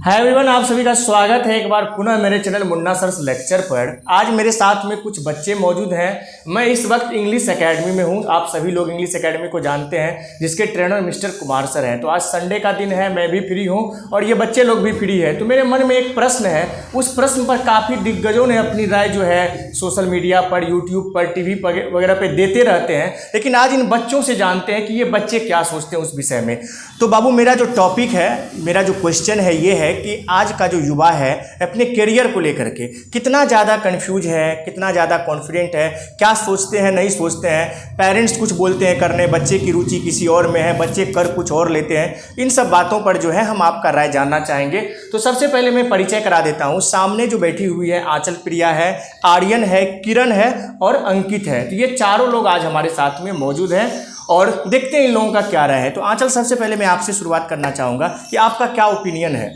Hi everyone, आप सभी का स्वागत है एक बार पुनः मेरे चैनल मुन्ना सर्स लेक्चर पर। आज मेरे साथ में कुछ बच्चे मौजूद हैं। मैं इस वक्त इंग्लिश एकेडमी में हूं। आप सभी लोग इंग्लिश एकेडमी को जानते हैं, जिसके ट्रेनर मिस्टर कुमार सर हैं। तो आज संडे का दिन है, मैं भी फ्री हूं और ये बच्चे लोग भी फ्री है। तो मेरे मन में एक प्रश्न है, उस प्रश्न पर काफ़ी दिग्गजों ने अपनी राय जो है सोशल मीडिया पर, यूट्यूब पर, टीवी वगैरह पर देते रहते हैं। लेकिन आज इन बच्चों से जानते हैं कि ये बच्चे क्या सोचते हैं उस विषय में। तो बाबू, मेरा जो टॉपिक है, मेरा जो क्वेश्चन है ये है कि आज का जो युवा है अपने करियर को लेकर के कितना ज़्यादा कंफ्यूज है, कितना ज़्यादा कॉन्फिडेंट है, क्या सोचते हैं नहीं सोचते हैं। पेरेंट्स कुछ बोलते हैं करने, बच्चे की रुचि किसी और में है, बच्चे कर कुछ और लेते हैं। इन सब बातों पर जो है हम आपका राय जानना चाहेंगे। तो सबसे पहले मैं परिचय करा देता हूँ। सामने जो बैठी हुई है आंचल प्रिया है, आर्यन है, किरण है और अंकित है। तो ये चारों लोग आज हमारे साथ में मौजूद हैं और देखते हैं इन लोगों का क्या राय है। तो आंचल, सबसे पहले मैं आपसे शुरुआत करना चाहूँगा कि आपका क्या ओपिनियन है।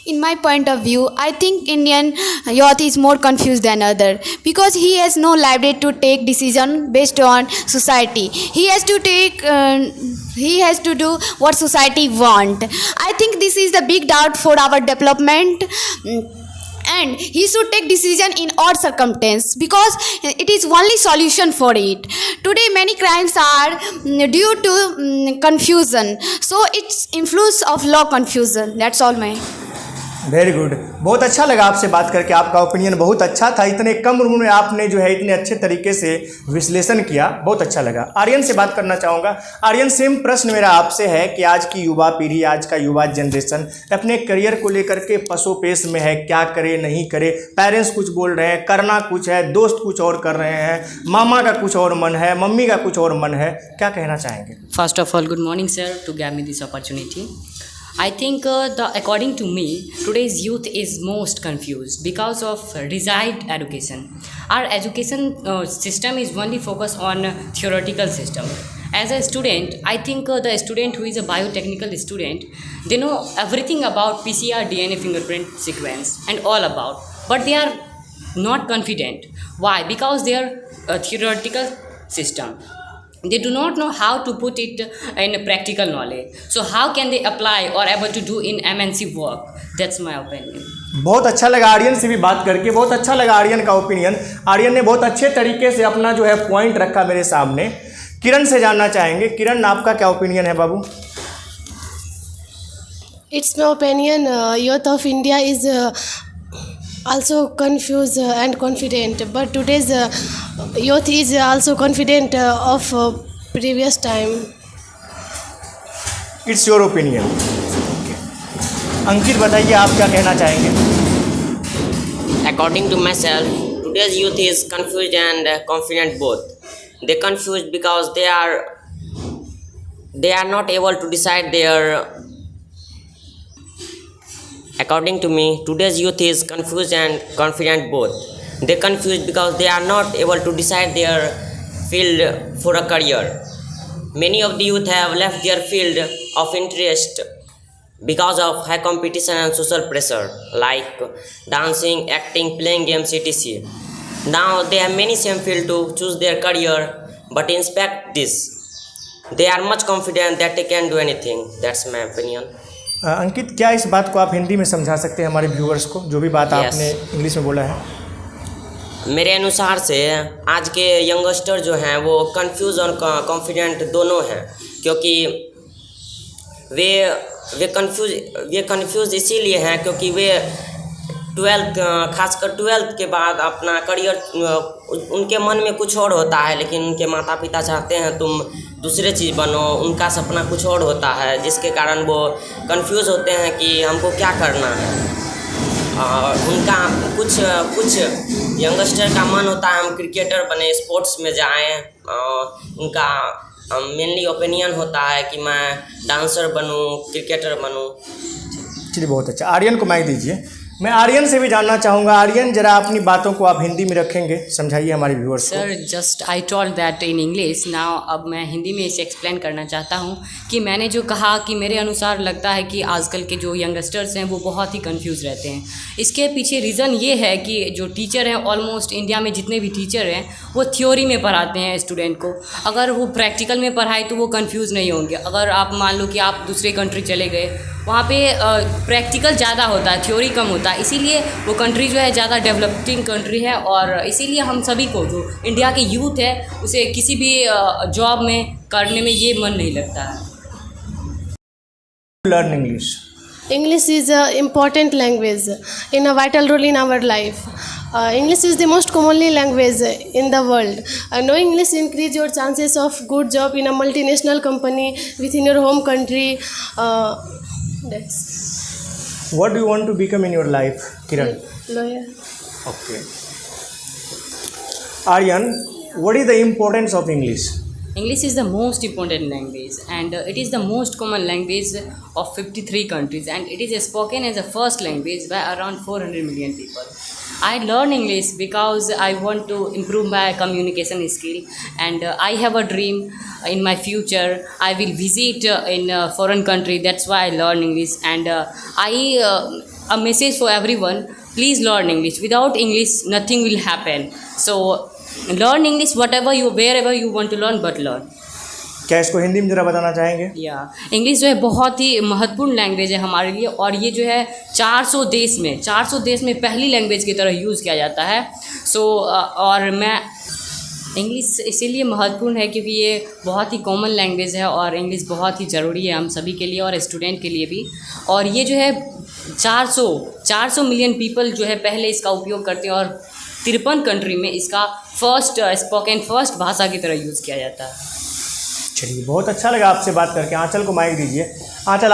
In my point of view, I think Indian youth is more confused than other because he has no library to take decision based on society. He has to do what society want. I think this is the big doubt for our development. And he should take decision in odd circumstance because it is only solution for it. Today many crimes are due to confusion, so it's influence of law confusion. That's all my. Very good, बहुत अच्छा लगा आपसे बात करके। आपका opinion बहुत अच्छा था। इतने कम उम्र में आपने जो है इतने अच्छे तरीके से विश्लेषण किया, बहुत अच्छा लगा। आर्यन से बात करना चाहूँगा। आर्यन, सेम प्रश्न मेरा आपसे है कि आज की युवा पीढ़ी, आज का युवा जनरेशन अपने करियर को लेकर के पसोपेश में है। क्या करे नहीं करे, पेरेंट्स कुछ बोल रहे हैं, करना कुछ है, दोस्त कुछ और कर रहे हैं, मामा का कुछ और मन है, मम्मी का कुछ और मन है। क्या कहना चाहेंगे? First of all, good morning, sir, to give me this opportunity. I think according to me, today's youth is most confused because of desired education. Our education system is only focused on theoretical system. As a student, I think the student who is a biotechnical student, they know everything about PCR, DNA, fingerprint sequence and all about, but they are not confident. Why? Because they are a theoretical system. They do not know how to put it in a practical knowledge. So how can they apply or able to do in MNC work? That's my opinion. बहुत अच्छा लगा आर्यन से भी बात करके, बहुत अच्छा लगा आर्यन का ओपिनियन। आर्यन ने बहुत अच्छे तरीके से अपना जो है पॉइंट रखा मेरे सामने। किरण से जानना चाहेंगे। किरण, आपका क्या ओपिनियन है बाबू? It's my opinion, youth of India is also confused and confident, but today's youth is also confident of previous time. It's your opinion. Ankit, बताइए आप क्या कहना चाहेंगे? According to myself, today's youth is confused and confident both. They confused because they are not able to decide their. According to me, today's youth is confused and confident both. They confused because they are not able to decide their field for a career. Many of the youth have left their field of interest because of high competition and social pressure like dancing, acting, playing games, etc. Now they have many same field to choose their career, but in spite this, they are much confident that they can do anything. That's my opinion. अंकित, क्या इस बात को आप हिंदी में समझा सकते हैं हमारे व्यूअर्स को, जो भी बात आपने इंग्लिश में बोला है? मेरे अनुसार से आज के यंगस्टर जो हैं वो कंफ्यूज और कॉन्फिडेंट दोनों हैं, क्योंकि वे कंफ्यूज इसीलिए हैं क्योंकि वे खासकर 12th के बाद अपना करियर, उनके मन में कुछ और होता है, लेकिन उनके माता पिता चाहते हैं तुम दूसरे चीज़ बनो। उनका सपना कुछ और होता है, जिसके कारण वो कंफ्यूज होते हैं कि हमको क्या करना है। उनका कुछ यंगस्टर का मन होता है हम क्रिकेटर बने, स्पोर्ट्स में जाएं। उनका मेनली ओपिनियन होता है कि मैं डांसर बनूं, क्रिकेटर बनूं। चलिए, बहुत अच्छा। आर्यन को माइक दीजिए। मैं आर्यन से भी जानना चाहूँगा। आर्यन, जरा अपनी बातों को आप हिंदी में रखेंगे, समझाइए हमारे व्यूअर्स को। Sir, just I told that in English now. अब मैं हिंदी में इसे एक्सप्लेन करना चाहता हूँ कि मैंने जो कहा कि मेरे अनुसार लगता है कि आजकल के जो यंगस्टर्स हैं वो बहुत ही कंफ्यूज रहते हैं। इसके पीछे रीज़न ये है कि जो टीचर हैं, ऑलमोस्ट इंडिया में जितने भी टीचर हैं वो थ्योरी में पढ़ाते हैं स्टूडेंट को। अगर वो प्रैक्टिकल में पढ़ाए तो वो कंफ्यूज नहीं होंगे। अगर आप मान लो कि आप दूसरे कंट्री चले गए वहाँ पे प्रैक्टिकल ज़्यादा होता है, थ्योरी कम होता है, इसीलिए वो कंट्री जो है ज़्यादा डेवलपिंग कंट्री है। और इसीलिए हम सभी को, जो इंडिया के यूथ है, उसे किसी भी जॉब में करने में ये मन नहीं लगता है। Learn English. English is an important language in a vital role in our life. English is the most commonly language in the world. Knowing English increase your chances of good job in a multinational company within your home country. That's What do you want to become in your life, Kiran? lawyer. Okay. Aryan, what is the importance of English? English is the most important language, and it is the most common language of 53 countries, and it is spoken as a first language by around 400 million people. I learn English because I want to improve my communication skill, and I have a dream in my future. I will visit in a foreign country. That's why I learn English, and a message for everyone: please learn English. Without English, nothing will happen. So learn English wherever you want to learn, but learn. क्या इसको हिंदी में ज़रा बताना चाहेंगे? या English जो है बहुत ही महत्वपूर्ण लैंग्वेज है हमारे लिए, और ये जो है 400 देश में पहली लैंग्वेज की तरह यूज़ किया जाता है। और मैं इंग्लिश इसीलिए महत्वपूर्ण है क्योंकि ये बहुत ही कॉमन लैंग्वेज है, और इंग्लिश बहुत ही ज़रूरी है हम सभी के लिए और स्टूडेंट के लिए भी। और ये जो है 400 मिलियन पीपल जो है पहले इसका उपयोग करते हैं, और 53 कंट्री में इसका फर्स्ट भाषा की तरह यूज़ किया जाता है। चलिए, बहुत अच्छा लगा आपसे बात करके। आंचल को माइक दीजिए। आंचल,